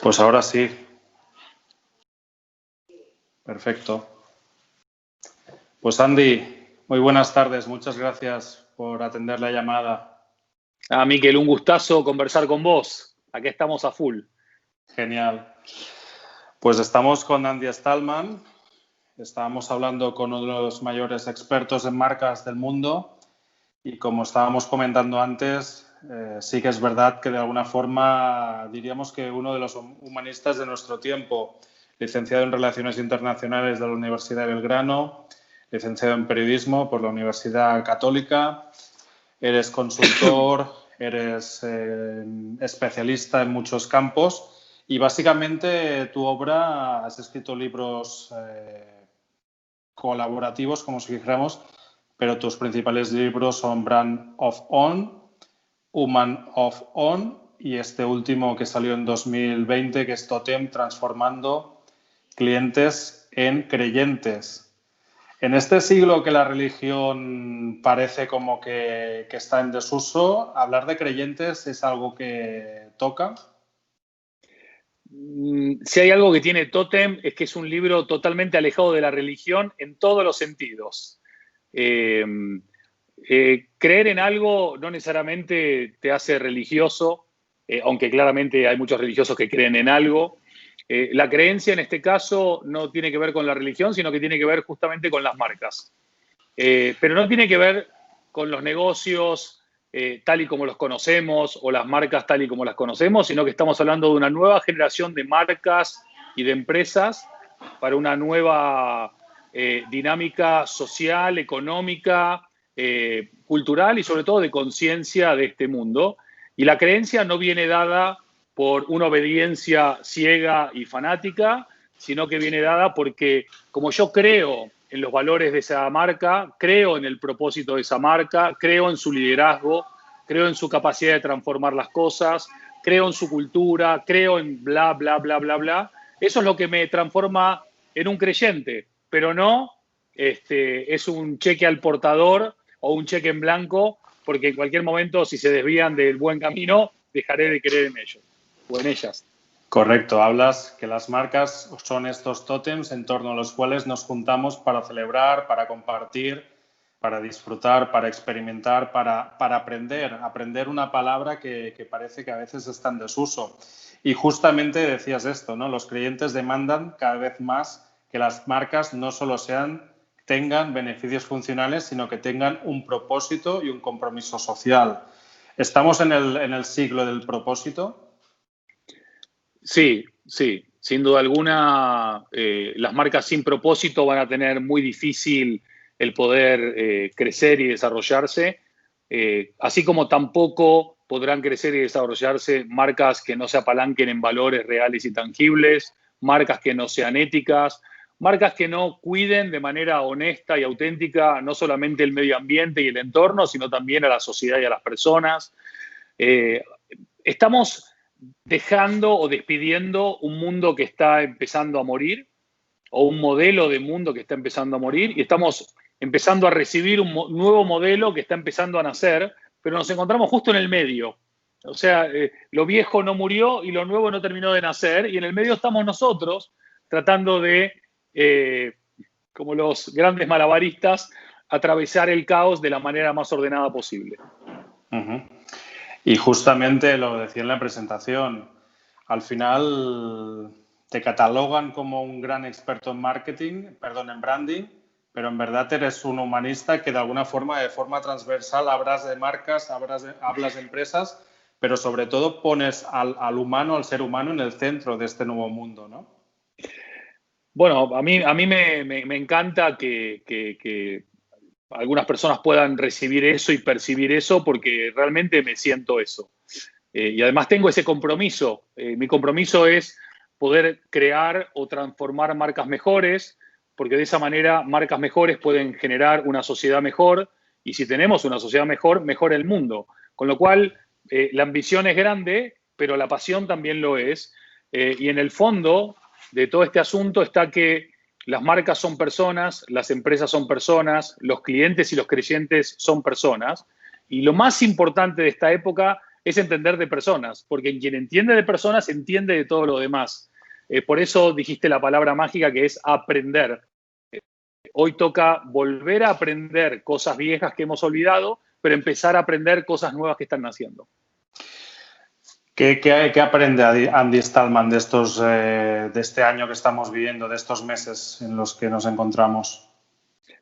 Pues ahora sí. Perfecto. Pues Andy, muy buenas tardes. Muchas gracias por atender la llamada. Miquel, un gustazo conversar con vos. Aquí estamos a full. Genial. Pues estamos con Andy Stallman. Estábamos hablando con uno de los mayores expertos en marcas del mundo y como estábamos comentando antes, sí que es verdad que de alguna forma diríamos que uno de los humanistas de nuestro tiempo, licenciado en Relaciones Internacionales de la Universidad de Belgrano, licenciado en Periodismo por la Universidad Católica, eres consultor, eres especialista en muchos campos y básicamente tu obra, has escrito libros colaborativos, como si dijéramos, pero tus principales libros son Brand of On, Human of On y este último que salió en 2020, que es Totem, transformando clientes en creyentes. En este siglo que la religión parece como que está en desuso, hablar de creyentes es algo que toca. Si hay algo que tiene Totem es que es un libro totalmente alejado de la religión en todos los sentidos. Creer en algo no necesariamente te hace religioso, aunque claramente hay muchos religiosos que creen en algo. La creencia en este caso no tiene que ver con la religión, sino que tiene que ver justamente con las marcas. Pero no tiene que ver con los negocios tal y como los conocemos o las marcas tal y como las conocemos, sino que estamos hablando de una nueva generación de marcas y de empresas para una nueva dinámica social, económica, cultural y sobre todo de conciencia de este mundo. Y la creencia no viene dada por una obediencia ciega y fanática, sino que viene dada porque como yo creo en los valores de esa marca, creo en el propósito de esa marca, creo en su liderazgo, creo en su capacidad de transformar las cosas, creo en su cultura, creo en bla, bla, bla, bla, bla. Eso es lo que me transforma en un creyente, pero no es un cheque al portador o un cheque en blanco, porque en cualquier momento, si se desvían del buen camino, dejaré de creer en ellos o en ellas. Correcto, hablas que las marcas son estos tótems en torno a los cuales nos juntamos para celebrar, para compartir, para disfrutar, para experimentar, para aprender una palabra que parece que a veces está en desuso. Y justamente decías esto, ¿no? Los clientes demandan cada vez más que las marcas no solo tengan beneficios funcionales, sino que tengan un propósito y un compromiso social. ¿Estamos en el siglo del propósito? Sí, sí, sin duda alguna, las marcas sin propósito van a tener muy difícil el poder crecer y desarrollarse, así como tampoco podrán crecer y desarrollarse marcas que no se apalanquen en valores reales y tangibles, marcas que no sean éticas, marcas que no cuiden de manera honesta y auténtica no solamente el medio ambiente y el entorno, sino también a la sociedad y a las personas. Estamos dejando o despidiendo un mundo que está empezando a morir o un modelo de mundo que está empezando a morir y estamos empezando a recibir un nuevo modelo que está empezando a nacer, pero nos encontramos justo en el medio. O sea, lo viejo no murió y lo nuevo no terminó de nacer y en el medio estamos nosotros tratando de, como los grandes malabaristas, atravesar el caos de la manera más ordenada posible. Uh-huh. Y justamente lo decía en la presentación, al final te catalogan como un gran experto en en branding, pero en verdad eres un humanista que de alguna forma, de forma transversal, hablas de marcas, hablas de empresas, pero sobre todo pones al humano, al ser humano en el centro de este nuevo mundo, ¿no? Bueno, a mí me encanta que algunas personas puedan recibir eso y percibir eso porque realmente me siento eso. Y además tengo ese compromiso. Mi compromiso es poder crear o transformar marcas mejores, porque de esa manera marcas mejores pueden generar una sociedad mejor y si tenemos una sociedad mejor, mejor el mundo. Con lo cual, la ambición es grande, pero la pasión también lo es. Y en el fondo de todo este asunto está que las marcas son personas, las empresas son personas, los clientes y los creyentes son personas. Y lo más importante de esta época es entender de personas, porque quien entiende de personas entiende de todo lo demás. Por eso dijiste la palabra mágica que es aprender. Hoy toca volver a aprender cosas viejas que hemos olvidado, pero empezar a aprender cosas nuevas que están naciendo. ¿Qué aprende Andy Stallman de este año que estamos viviendo, de estos meses en los que nos encontramos?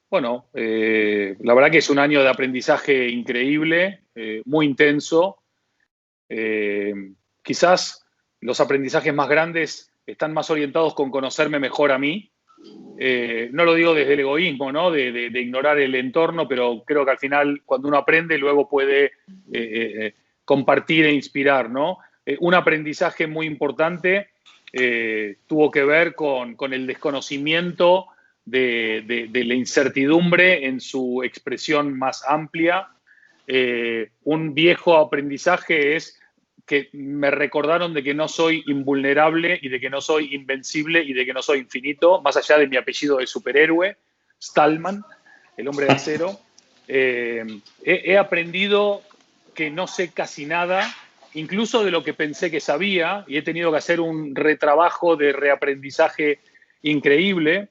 Bueno, la verdad que es un año de aprendizaje increíble, muy intenso. Quizás los aprendizajes más grandes están más orientados con conocerme mejor a mí. No lo digo desde el egoísmo, ¿no? De ignorar el entorno, pero creo que al final cuando uno aprende luego puede compartir e inspirar, ¿no? Un aprendizaje muy importante tuvo que ver con el desconocimiento de la incertidumbre en su expresión más amplia. Un viejo aprendizaje es que me recordaron de que no soy invulnerable y de que no soy invencible y de que no soy infinito, más allá de mi apellido de superhéroe, Stallman, el hombre de acero. He aprendido que no sé casi nada, incluso de lo que pensé que sabía, y he tenido que hacer un retrabajo de reaprendizaje increíble.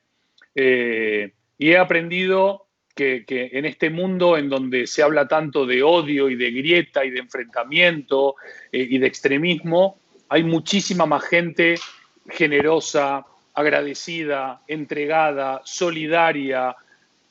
Y he aprendido que en este mundo en donde se habla tanto de odio y de grieta y de enfrentamiento y de extremismo, hay muchísima más gente generosa, agradecida, entregada, solidaria,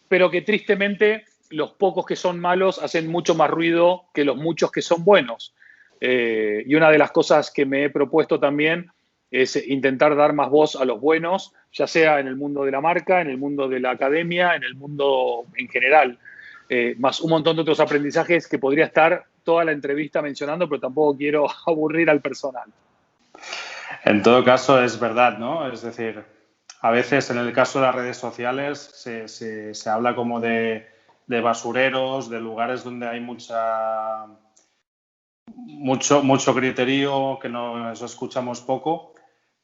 pero que tristemente los pocos que son malos hacen mucho más ruido que los muchos que son buenos. Y una de las cosas que me he propuesto también es intentar dar más voz a los buenos, ya sea en el mundo de la marca, en el mundo de la academia, en el mundo en general. Más un montón de otros aprendizajes que podría estar toda la entrevista mencionando, pero tampoco quiero aburrir al personal. En todo caso, es verdad, ¿no? Es decir, a veces en el caso de las redes sociales se habla como de basureros, de lugares donde hay mucho criterio, que no eso escuchamos poco,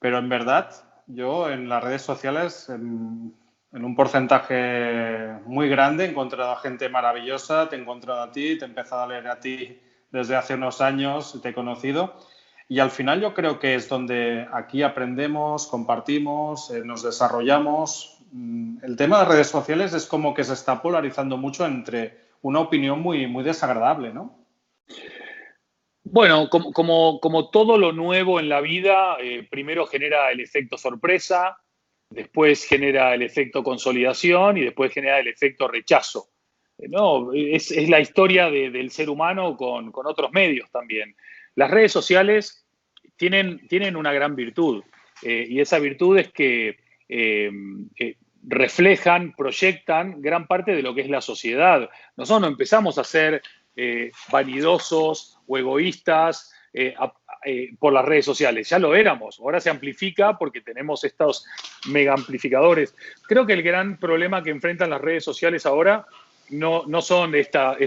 pero en verdad yo en las redes sociales en un porcentaje muy grande he encontrado a gente maravillosa, te he encontrado a ti, te he empezado a leer a ti desde hace unos años, te he conocido y al final yo creo que es donde aquí aprendemos, compartimos, nos desarrollamos. El tema de redes sociales es como que se está polarizando mucho entre una opinión muy desagradable, ¿no? Bueno, como todo lo nuevo en la vida, primero genera el efecto sorpresa, después genera el efecto consolidación y después genera el efecto rechazo. No, es la historia del ser humano con otros medios también. Las redes sociales tienen una gran virtud y esa virtud es que reflejan, proyectan gran parte de lo que es la sociedad. Nosotros no empezamos a ser vanidosos o egoístas por las redes sociales. Ya lo éramos. Ahora se amplifica porque tenemos estos mega amplificadores. Creo que el gran problema que enfrentan las redes sociales ahora no son estas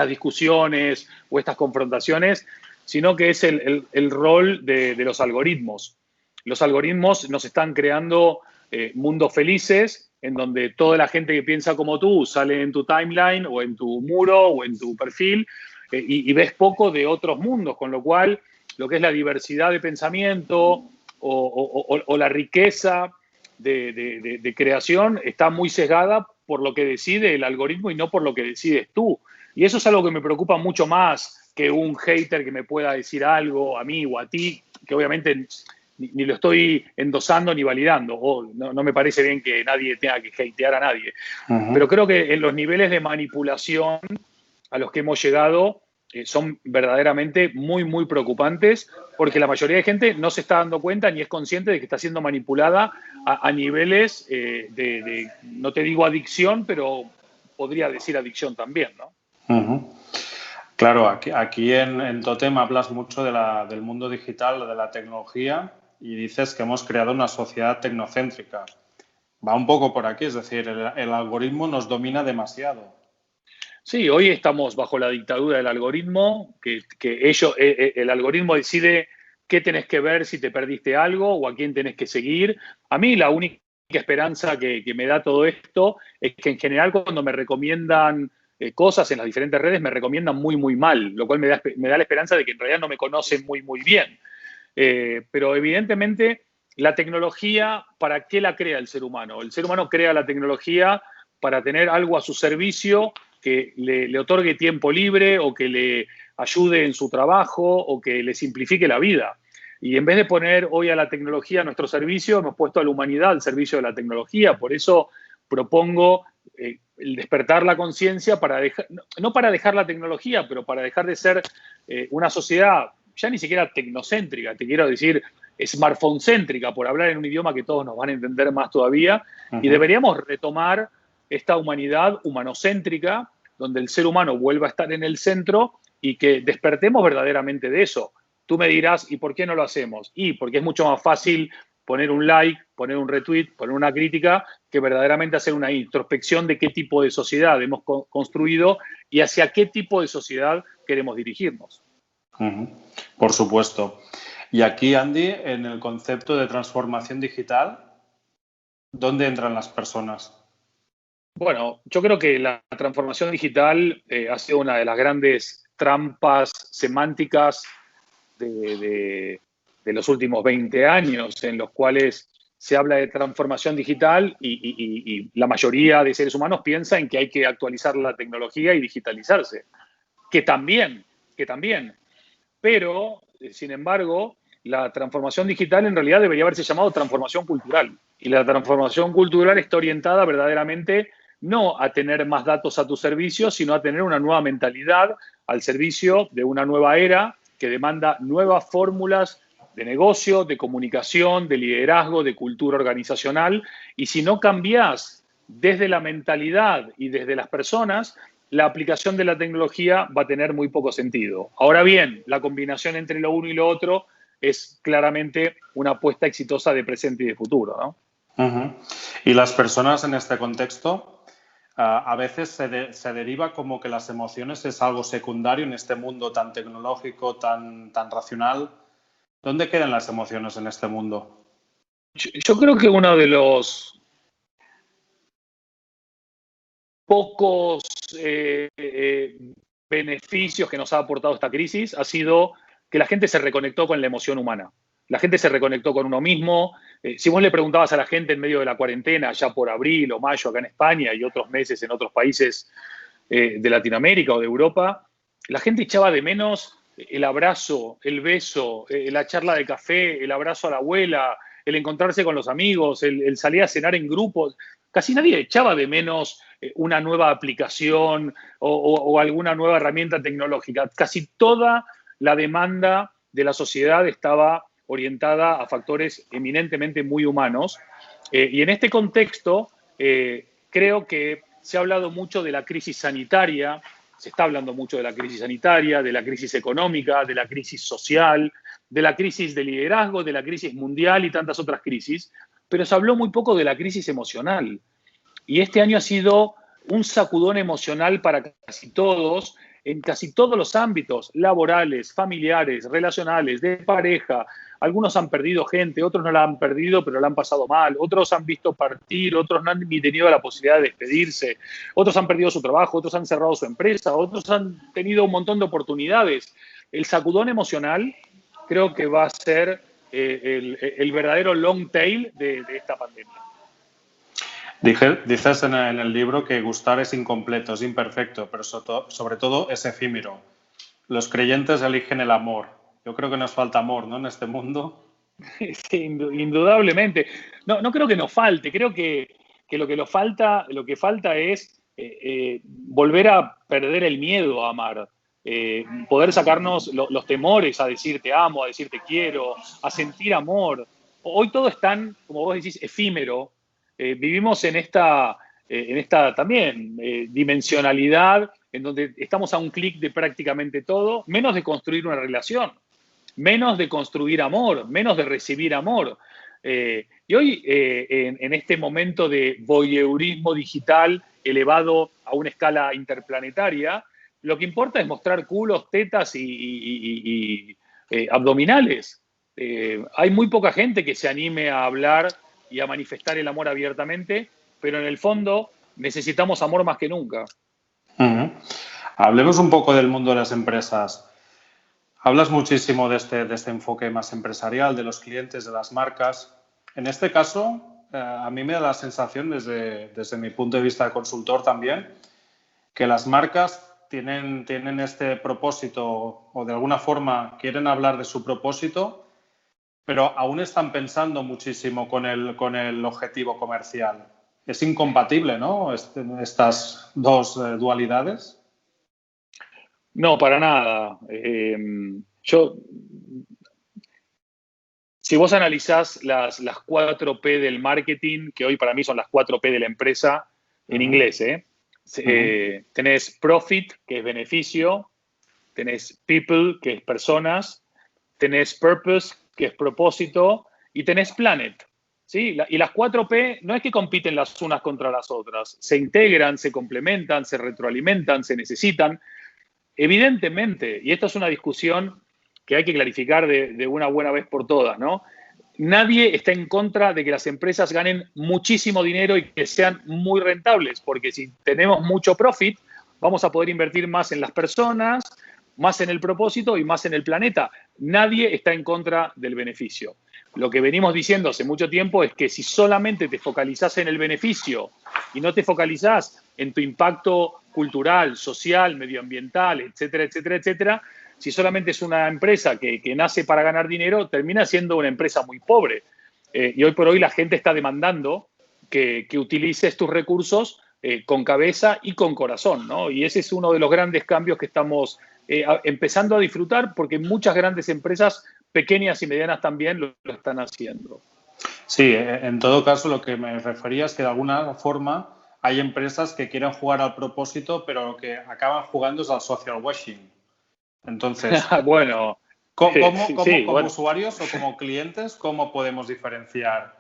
discusiones o estas confrontaciones, sino que es el rol de los algoritmos. Los algoritmos nos están creando mundos felices en donde toda la gente que piensa como tú sale en tu timeline o en tu muro o en tu perfil y ves poco de otros mundos, con lo cual lo que es la diversidad de pensamiento o la riqueza de creación está muy sesgada por lo que decide el algoritmo y no por lo que decides tú. Y eso es algo que me preocupa mucho más que un hater que me pueda decir algo a mí o a ti, que obviamente ni lo estoy endosando ni validando. No me parece bien que nadie tenga que hatear a nadie. Pero creo que en los niveles de manipulación a los que hemos llegado son verdaderamente muy preocupantes, porque la mayoría de gente no se está dando cuenta ni es consciente de que está siendo manipulada a niveles no te digo adicción, pero podría decir adicción también, ¿no? Claro, aquí en Totem hablas mucho del mundo digital, de la tecnología, y dices que hemos creado una sociedad tecnocéntrica. Va un poco por aquí, es decir, el algoritmo nos domina demasiado. Sí, hoy estamos bajo la dictadura del algoritmo, que el algoritmo decide qué tenés que ver si te perdiste algo o a quién tenés que seguir. A mí la única esperanza que me da todo esto es que en general cuando me recomiendan cosas en las diferentes redes me recomiendan muy, muy mal, lo cual me da la esperanza de que en realidad no me conocen muy, muy bien. Pero evidentemente la tecnología, ¿para qué la crea el ser humano? El ser humano crea la tecnología para tener algo a su servicio que le otorgue tiempo libre o que le ayude en su trabajo o que le simplifique la vida. Y en vez de poner hoy a la tecnología a nuestro servicio, hemos puesto a la humanidad al servicio de la tecnología. Por eso propongo el despertar la conciencia para dejar, no para dejar la tecnología, pero para dejar de ser una sociedad ya ni siquiera tecnocéntrica, te quiero decir smartphone-céntrica, por hablar en un idioma que todos nos van a entender más todavía, y deberíamos retomar esta humanidad humanocéntrica, donde el ser humano vuelva a estar en el centro y que despertemos verdaderamente de eso. Tú me dirás, ¿y por qué no lo hacemos? Y porque es mucho más fácil poner un like, poner un retweet, poner una crítica, que verdaderamente hacer una introspección de qué tipo de sociedad hemos construido y hacia qué tipo de sociedad queremos dirigirnos. Por supuesto. Y aquí, Andy, en el concepto de transformación digital, ¿dónde entran las personas? Bueno, yo creo que la transformación digital ha sido una de las grandes trampas semánticas de los últimos 20 años, en los cuales se habla de transformación digital y la mayoría de seres humanos piensa en que hay que actualizar la tecnología y digitalizarse, que también, pero, sin embargo, la transformación digital en realidad debería haberse llamado transformación cultural. Y la transformación cultural está orientada verdaderamente no a tener más datos a tu servicio, sino a tener una nueva mentalidad al servicio de una nueva era que demanda nuevas fórmulas de negocio, de comunicación, de liderazgo, de cultura organizacional. Y si no cambias desde la mentalidad y desde las personas, la aplicación de la tecnología va a tener muy poco sentido. Ahora bien, la combinación entre lo uno y lo otro es claramente una apuesta exitosa de presente y de futuro, ¿no? Y las personas en este contexto, a veces se deriva como que las emociones es algo secundario en este mundo tan tecnológico, tan racional. ¿Dónde quedan las emociones en este mundo? Yo creo que uno de los pocos beneficios que nos ha aportado esta crisis ha sido que la gente se reconectó con la emoción humana. La gente se reconectó con uno mismo. Si vos le preguntabas a la gente en medio de la cuarentena, ya por abril o mayo acá en España y otros meses en otros países de Latinoamérica o de Europa, la gente echaba de menos el abrazo, el beso, la charla de café, el abrazo a la abuela, el encontrarse con los amigos, el salir a cenar en grupos. Casi nadie echaba de menos una nueva aplicación o alguna nueva herramienta tecnológica. Casi toda la demanda de la sociedad estaba orientada a factores eminentemente muy humanos. Y en este contexto, creo que se ha hablado mucho de la crisis sanitaria, se está hablando mucho de la crisis sanitaria, de la crisis económica, de la crisis social, de la crisis de liderazgo, de la crisis mundial y tantas otras crisis, pero se habló muy poco de la crisis emocional. Y este año ha sido un sacudón emocional para casi todos, en casi todos los ámbitos, laborales, familiares, relacionales, de pareja. Algunos han perdido gente, otros no la han perdido, pero la han pasado mal. Otros han visto partir, otros no han ni tenido la posibilidad de despedirse. Otros han perdido su trabajo, otros han cerrado su empresa, otros han tenido un montón de oportunidades. El sacudón emocional creo que va a ser el verdadero long tail de esta pandemia. Dices en el libro que gustar es incompleto, es imperfecto, pero sobre todo es efímero. Los creyentes eligen el amor. Yo creo que nos falta amor, ¿no?, en este mundo. Sí, indudablemente. No creo que nos falte, creo que lo que falta es volver a perder el miedo a amar, poder sacarnos los temores a decir te amo, a decir te quiero, a sentir amor. Hoy todo es tan, como vos decís, efímero. Vivimos en esta también dimensionalidad en donde estamos a un clic de prácticamente todo, menos de construir una relación, menos de construir amor, menos de recibir amor. Y hoy, en este momento de voyeurismo digital elevado a una escala interplanetaria, lo que importa es mostrar culos, tetas y abdominales. Hay muy poca gente que se anime a hablar y a manifestar el amor abiertamente, pero en el fondo necesitamos amor más que nunca. Ujú. Hablemos un poco del mundo de las empresas. Hablas muchísimo de este enfoque más empresarial, de los clientes, de las marcas. En este caso, a mí me da la sensación, desde mi punto de vista de consultor también, que las marcas tienen este propósito o de alguna forma quieren hablar de su propósito, pero aún están pensando muchísimo con el objetivo comercial. Es incompatible, ¿no? Estas dos dualidades. No, para nada. Yo, si vos analizás las 4P del marketing, que hoy para mí son las 4P de la empresa, en Ujú, inglés, ujú. tenés profit, que es beneficio, tenés people, que es personas, tenés purpose, que es propósito, y tenés planet. ¿Sí? Y las 4P no es que compiten las unas contra las otras, se integran, se complementan, se retroalimentan, se necesitan. Evidentemente, y esta es una discusión que hay que clarificar de una buena vez por todas, ¿no? Nadie está en contra de que las empresas ganen muchísimo dinero y que sean muy rentables, porque si tenemos mucho profit, vamos a poder invertir más en las personas, más en el propósito y más en el planeta. Nadie está en contra del beneficio. Lo que venimos diciendo hace mucho tiempo es que si solamente te focalizás en el beneficio y no te focalizás en tu impacto cultural, social, medioambiental, etcétera, etcétera, etcétera, si solamente es una empresa que nace para ganar dinero, termina siendo una empresa muy pobre. Y hoy por hoy la gente está demandando que utilices tus recursos con cabeza y con corazón, ¿no? Y ese es uno de los grandes cambios que estamos empezando a disfrutar porque muchas grandes empresas, pequeñas y medianas también, lo están haciendo. Sí, en todo caso lo que me refería es que de alguna forma hay empresas que quieren jugar al propósito, pero lo que acaban jugando es al social washing. Entonces, Bueno, sí, como bueno. usuarios o como clientes, cómo podemos diferenciar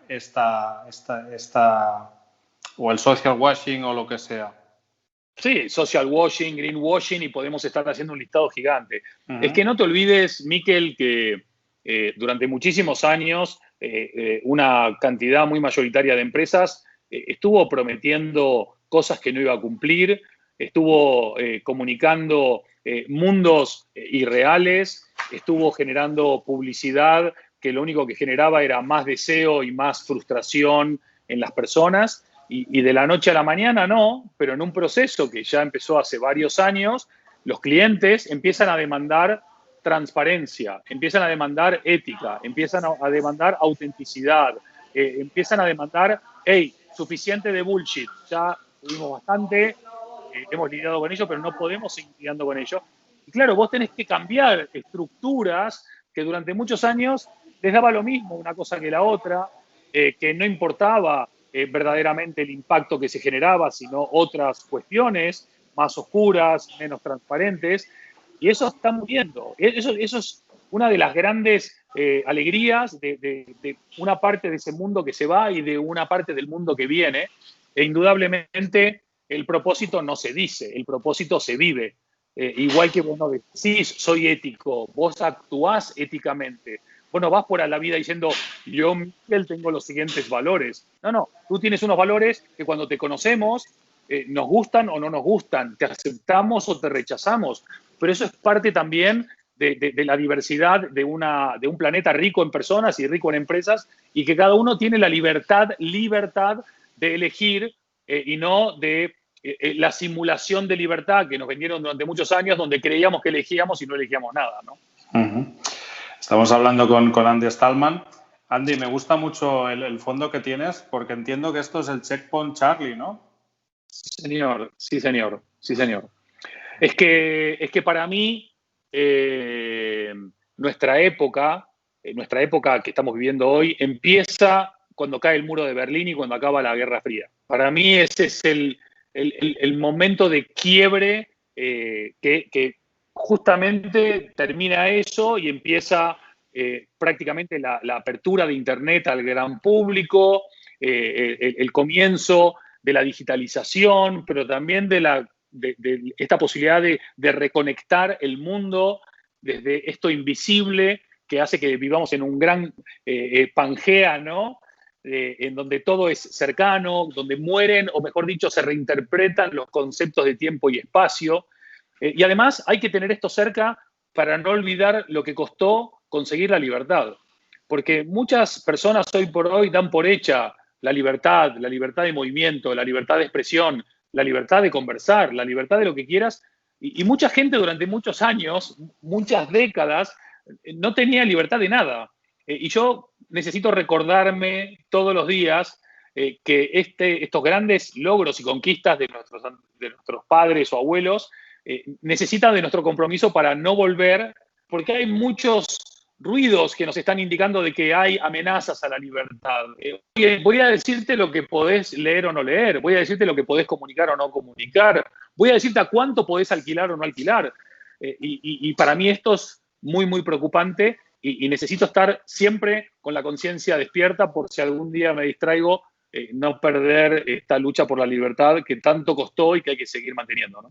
o el social washing o lo que sea? Sí, social washing, greenwashing y podemos estar haciendo un listado gigante. Es Ujú. que no te olvides, Miquel, que durante muchísimos años una cantidad muy mayoritaria de empresas estuvo prometiendo cosas que no iba a cumplir, estuvo comunicando mundos irreales, estuvo generando publicidad que lo único que generaba era más deseo y más frustración en las personas. Y de la noche a la mañana no, pero en un proceso que ya empezó hace varios años, los clientes empiezan a demandar transparencia, empiezan a demandar ética, empiezan a demandar autenticidad, empiezan a demandar, hey, suficiente de bullshit, ya tuvimos bastante, hemos lidiado con ello, pero no podemos seguir lidiando con ello. Y claro, vos tenés que cambiar estructuras que durante muchos años les daba lo mismo una cosa que la otra, que no importaba verdaderamente el impacto que se generaba, sino otras cuestiones más oscuras, menos transparentes. Y eso está muriendo. Eso es una de las grandes alegrías de una parte de ese mundo que se va y de una parte del mundo que viene. E indudablemente el propósito no se dice, el propósito se vive. Igual que vos no decís, soy ético, vos actuás éticamente. Vos no vas por la vida diciendo, yo, Miguel, tengo los siguientes valores. No, no, tú tienes unos valores que cuando te conocemos, nos gustan o no nos gustan, te aceptamos o te rechazamos. Pero eso es parte también de la diversidad de un planeta rico en personas y rico en empresas y que cada uno tiene la libertad de elegir y no de la simulación de libertad que nos vendieron durante muchos años donde creíamos que elegíamos y no elegíamos nada, ¿no? Ujú. Estamos hablando con Andy Stallman. Andy, me gusta mucho el fondo que tienes porque entiendo que esto es el Checkpoint Charlie, ¿no? Señor, sí, señor, sí, señor. Es que para mí, eh, nuestra época que estamos viviendo hoy, empieza cuando cae el muro de Berlín y cuando acaba la Guerra Fría. Para mí ese es el momento de quiebre que justamente termina eso y empieza prácticamente la apertura de Internet al gran público, el comienzo de la digitalización, pero también de esta posibilidad de reconectar el mundo desde esto invisible que hace que vivamos en un gran Pangea, ¿no? en donde todo es cercano, donde mueren, o mejor dicho, se reinterpretan los conceptos de tiempo y espacio. Y además hay que tener esto cerca para no olvidar lo que costó conseguir la libertad. Porque muchas personas hoy por hoy dan por hecha la libertad de movimiento, la libertad de expresión, la libertad de conversar, la libertad de lo que quieras. Y mucha gente durante muchos años, muchas décadas, no tenía libertad de nada. Y yo necesito recordarme todos los días que estos grandes logros y conquistas de nuestros padres o abuelos necesitan de nuestro compromiso para no volver, porque hay muchos ruidos que nos están indicando de que hay amenazas a la libertad. Voy a decirte lo que podés leer o no leer, voy a decirte lo que podés comunicar o no comunicar, voy a decirte a cuánto podés alquilar o no alquilar. Y para mí esto es muy, muy preocupante y necesito estar siempre con la conciencia despierta por si algún día me distraigo, no perder esta lucha por la libertad que tanto costó y que hay que seguir manteniendo, ¿no?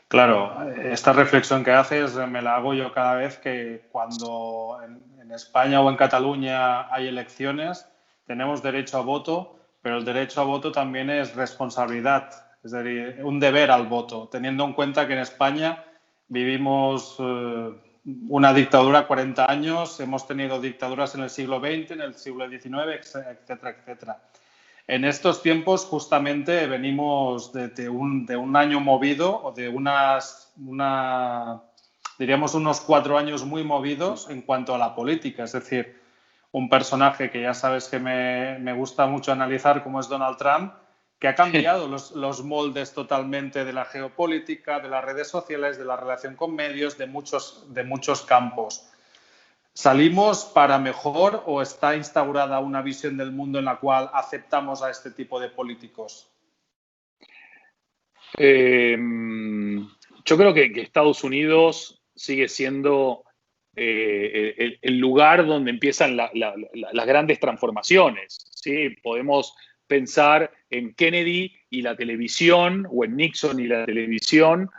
Claro, esta reflexión que haces me la hago yo cada vez que cuando en España o en Cataluña hay elecciones, tenemos derecho a voto, pero el derecho a voto también es responsabilidad, es decir, un deber al voto, teniendo en cuenta que en España vivimos una dictadura 40 años, hemos tenido dictaduras en el siglo XX, en el siglo XIX, etcétera, etcétera. En estos tiempos justamente venimos de un año movido o de diríamos unos 4 años muy movidos en cuanto a la política. Es decir, un personaje que ya sabes que me gusta mucho analizar como es Donald Trump, que ha cambiado los moldes totalmente de la geopolítica, de las redes sociales, de la relación con medios, de muchos campos. ¿Salimos para mejor o está instaurada una visión del mundo en la cual aceptamos a este tipo de políticos? Yo creo que Estados Unidos sigue siendo el lugar donde empiezan las grandes transformaciones, ¿sí? Podemos pensar en Kennedy y la televisión o en Nixon y la televisión.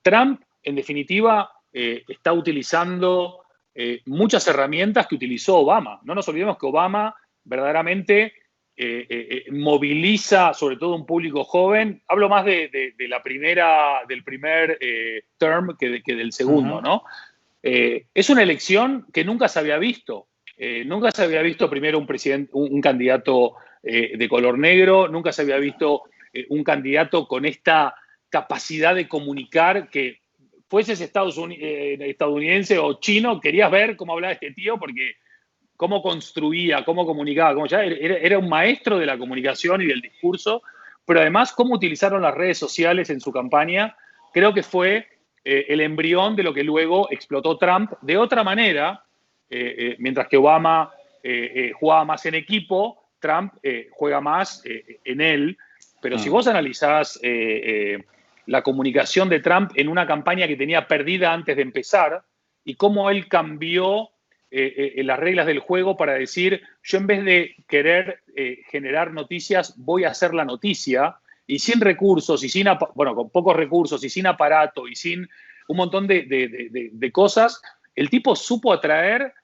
Trump, en definitiva, está utilizando muchas herramientas que utilizó Obama. No nos olvidemos que Obama verdaderamente moviliza sobre todo un público joven. Hablo más del primer term que del segundo, ¿no? Es una elección que nunca se había visto. Nunca se había visto primero un candidato de color negro, nunca se había visto un candidato con esta capacidad de comunicar que fueses estadounidense o chino, querías ver cómo hablaba este tío porque cómo construía, cómo comunicaba, era un maestro de la comunicación y del discurso, pero además cómo utilizaron las redes sociales en su campaña, creo que fue el embrión de lo que luego explotó Trump de otra manera, mientras que Obama jugaba más en equipo, Trump juega más en él, pero si vos analizás la comunicación de Trump en una campaña que tenía perdida antes de empezar y cómo él cambió las reglas del juego para decir, yo en vez de querer generar noticias, voy a hacer la noticia, y sin recursos, y con pocos recursos, y sin aparato, y sin un montón de cosas, el tipo supo atraer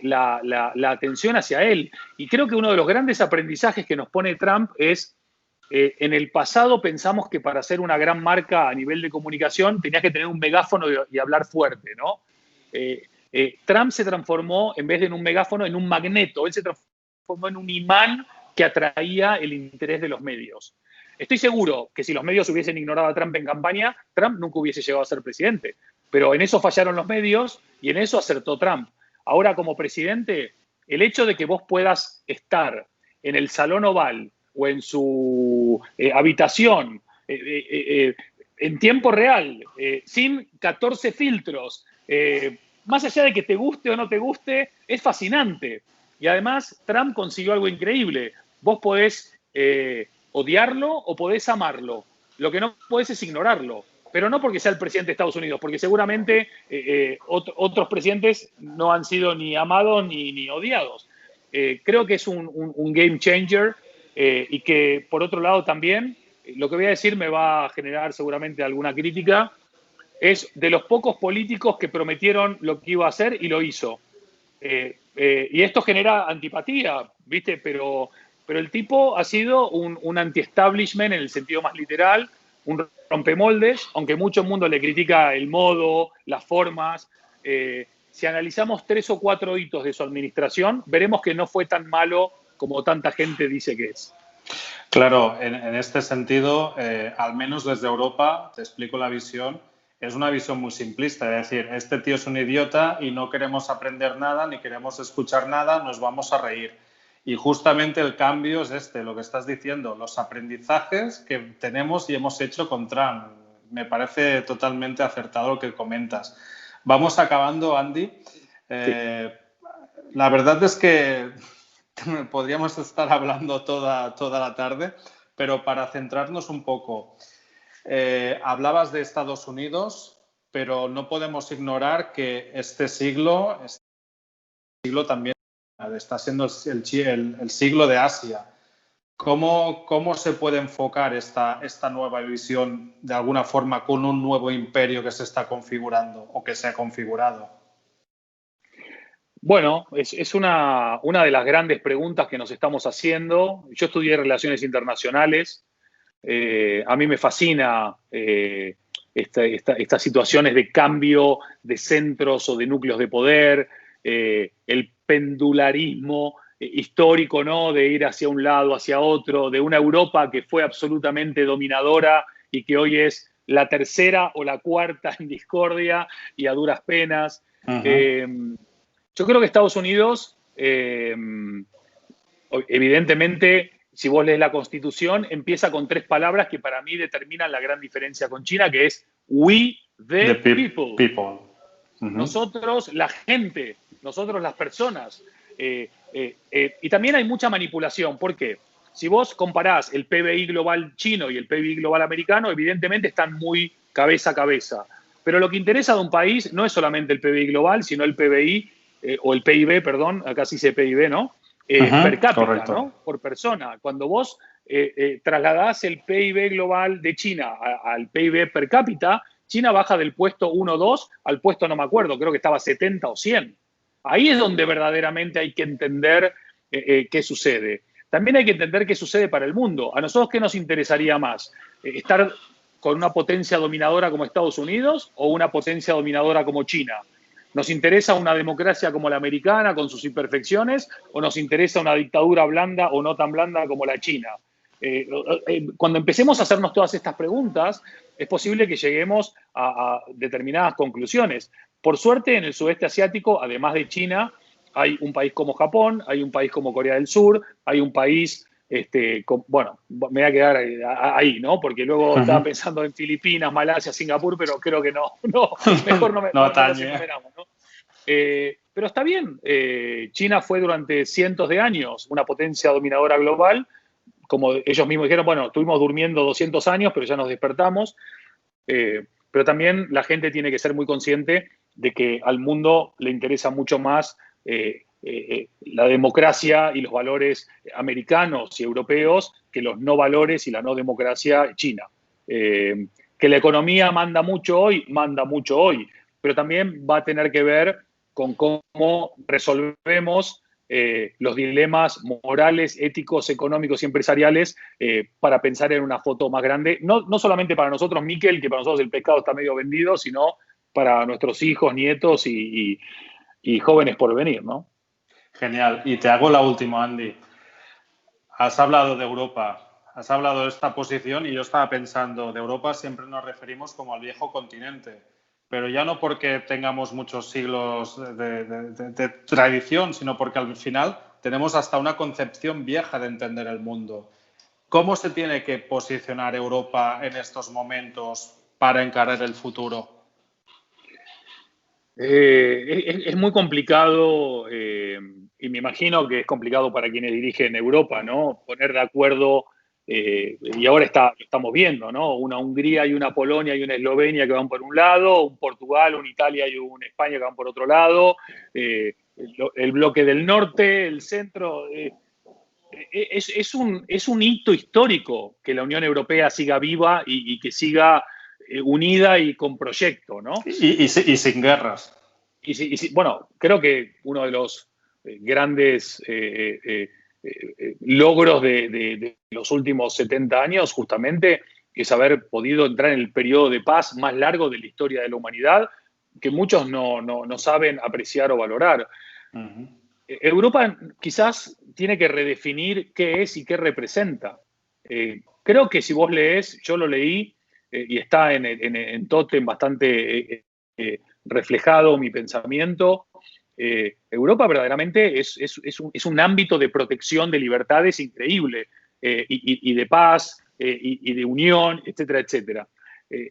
la atención hacia él. Y creo que uno de los grandes aprendizajes que nos pone Trump es, en el pasado pensamos que para ser una gran marca a nivel de comunicación tenías que tener un megáfono y hablar fuerte, ¿no? Trump se transformó, en vez de en un megáfono, en un magneto. Él se transformó en un imán que atraía el interés de los medios. Estoy seguro que si los medios hubiesen ignorado a Trump en campaña, Trump nunca hubiese llegado a ser presidente. Pero en eso fallaron los medios y en eso acertó Trump. Ahora, como presidente, el hecho de que vos puedas estar en el Salón Oval o en su habitación en tiempo real, sin 14 filtros, más allá de que te guste o no te guste, es fascinante. Y además, Trump consiguió algo increíble. Vos podés odiarlo o podés amarlo. Lo que no podés es ignorarlo. Pero no porque sea el presidente de Estados Unidos, porque seguramente otros presidentes no han sido ni amados ni odiados. Creo que es un game changer y que, por otro lado, también, lo que voy a decir me va a generar seguramente alguna crítica, es de los pocos políticos que prometieron lo que iba a hacer y lo hizo. Y esto genera antipatía, ¿viste? Pero el tipo ha sido un anti-establishment en el sentido más literal, un rompemoldes, aunque mucho mundo le critica el modo, las formas. Si analizamos 3 o 4 hitos de su administración, veremos que no fue tan malo como tanta gente dice que es. Claro, en este sentido, al menos desde Europa, te explico la visión, es una visión muy simplista, es decir, este tío es un idiota y no queremos aprender nada ni queremos escuchar nada, nos vamos a reír. Y justamente el cambio es lo que estás diciendo, los aprendizajes que tenemos y hemos hecho con Trump. Me parece totalmente acertado lo que comentas. Vamos acabando, Andy. La verdad es que podríamos estar hablando toda la tarde, pero para centrarnos un poco, hablabas de Estados Unidos, pero no podemos ignorar que este siglo también está siendo el siglo de Asia. ¿Cómo se puede enfocar esta nueva visión de alguna forma con un nuevo imperio que se está configurando o que se ha configurado? Bueno, es una de las grandes preguntas que nos estamos haciendo. Yo estudié Relaciones Internacionales. A mí me fascina estas situaciones de cambio de centros o de núcleos de poder, el pendularismo histórico, ¿no? De ir hacia un lado, hacia otro, de una Europa que fue absolutamente dominadora y que hoy es la tercera o la cuarta en discordia y a duras penas. Uh-huh. Yo creo que Estados Unidos, evidentemente, si vos lees la Constitución, empieza con 3 palabras que para mí determinan la gran diferencia con China, que es we the people. Uh-huh. Nosotros, la gente, nosotros las personas. Y también hay mucha manipulación. ¿Por qué? Si vos comparás el PBI global chino y el PBI global americano, evidentemente están muy cabeza a cabeza. Pero lo que interesa de un país no es solamente el PBI global, sino el PBI, o el PIB, perdón, acá sí se PIB, ¿no? Uh-huh, per cápita, correcto. ¿no? Por persona. Cuando vos trasladás el PIB global de China al PIB per cápita, China baja del puesto 1 o 2 al puesto, no me acuerdo, creo que estaba 70 o 100. Ahí es donde verdaderamente hay que entender qué sucede. También hay que entender qué sucede para el mundo. ¿A nosotros qué nos interesaría más? ¿Estar con una potencia dominadora como Estados Unidos o una potencia dominadora como China? ¿Nos interesa una democracia como la americana con sus imperfecciones o nos interesa una dictadura blanda o no tan blanda como la China? Cuando empecemos a hacernos todas estas preguntas, es posible que lleguemos a determinadas conclusiones. Por suerte, en el sudeste asiático, además de China, hay un país como Japón, hay un país como Corea del Sur, hay un país, bueno, me voy a quedar ahí, ¿no? Porque luego estaba pensando en Filipinas, Malasia, Singapur, pero creo que no mejor no los enumeramos, ¿no? Pero está bien, China fue durante cientos de años una potencia dominadora global, como ellos mismos dijeron, bueno, estuvimos durmiendo 200 años, pero ya nos despertamos. Pero también la gente tiene que ser muy consciente de que al mundo le interesa mucho más la democracia y los valores americanos y europeos que los no valores y la no democracia china. Que la economía manda mucho hoy, pero también va a tener que ver con cómo resolvemos los dilemas morales, éticos, económicos y empresariales para pensar en una foto más grande, no solamente para nosotros, Miquel, que para nosotros el pescado está medio vendido, sino para nuestros hijos, nietos y jóvenes por venir, ¿no? Genial. Y te hago la última, Andy. Has hablado de Europa, has hablado de esta posición y yo estaba pensando, de Europa siempre nos referimos como al viejo continente, pero ya no porque tengamos muchos siglos de tradición, sino porque al final tenemos hasta una concepción vieja de entender el mundo. ¿Cómo se tiene que posicionar Europa en estos momentos para encarar el futuro? Es muy complicado y me imagino que es complicado para quienes dirigen Europa, ¿no? Poner de acuerdo, y ahora estamos viendo, ¿no? Una Hungría y una Polonia y una Eslovenia que van por un lado, un Portugal, una Italia y una España que van por otro lado, el bloque del norte, el centro. Es un hito histórico que la Unión Europea siga viva y que siga unida y con proyecto, ¿no? Y sin guerras. Bueno, creo que uno de los grandes logros de los últimos 70 años justamente es haber podido entrar en el periodo de paz más largo de la historia de la humanidad, que muchos no saben apreciar o valorar. Ujú. Europa quizás tiene que redefinir qué es y qué representa. Creo que si vos lees, yo lo leí y está en Totem bastante reflejado mi pensamiento. Europa verdaderamente es un ámbito de protección de libertades increíble y de paz y de unión, etcétera, etcétera.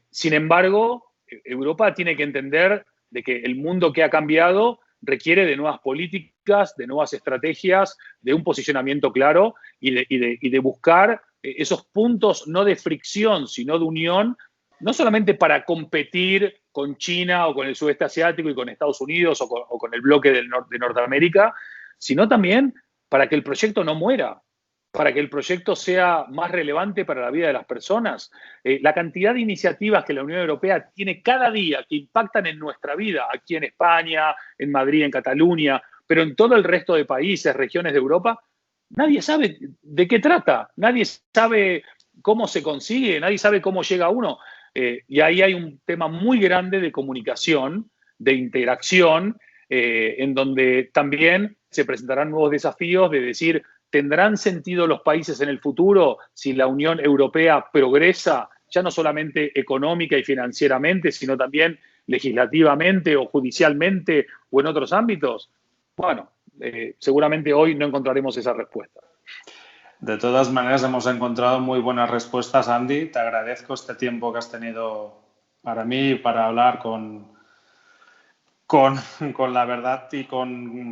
Sin embargo, Europa tiene que entender de que el mundo que ha cambiado requiere de nuevas políticas, de nuevas estrategias, de un posicionamiento claro y de buscar esos puntos no de fricción, sino de unión, no solamente para competir con China o con el sudeste asiático y con Estados Unidos o con el bloque de Norteamérica, sino también para que el proyecto no muera, para que el proyecto sea más relevante para la vida de las personas. La cantidad de iniciativas que la Unión Europea tiene cada día que impactan en nuestra vida, aquí en España, en Madrid, en Cataluña, pero en todo el resto de países, regiones de Europa, nadie sabe de qué trata, nadie sabe cómo se consigue, nadie sabe cómo llega a uno. Y ahí hay un tema muy grande de comunicación, de interacción, en donde también se presentarán nuevos desafíos de decir, ¿tendrán sentido los países en el futuro si la Unión Europea progresa, ya no solamente económica y financieramente, sino también legislativamente o judicialmente o en otros ámbitos? Bueno, seguramente hoy no encontraremos esa respuesta. De todas maneras, hemos encontrado muy buenas respuestas, Andy. Te agradezco este tiempo que has tenido para mí, para hablar con la verdad y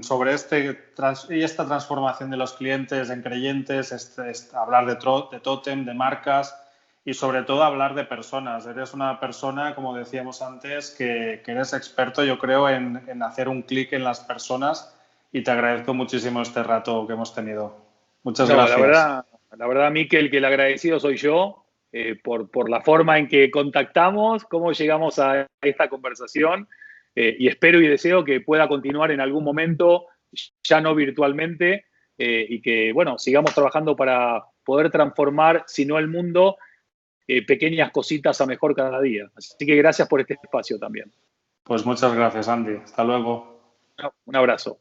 sobre esta transformación de los clientes en creyentes, hablar de Totem, de marcas y sobre todo hablar de personas. Eres una persona, como decíamos antes, que eres experto, yo creo, en hacer un clic en las personas y te agradezco muchísimo este rato que hemos tenido. Muchas No, gracias. la verdad, Miquel, que el agradecido soy yo por la forma en que contactamos, cómo llegamos a esta conversación y espero y deseo que pueda continuar en algún momento, ya no virtualmente, y que, bueno, sigamos trabajando para poder transformar, si no el mundo, pequeñas cositas a mejor cada día. Así que gracias por este espacio también. Pues muchas gracias, Andy. Hasta luego. Un abrazo.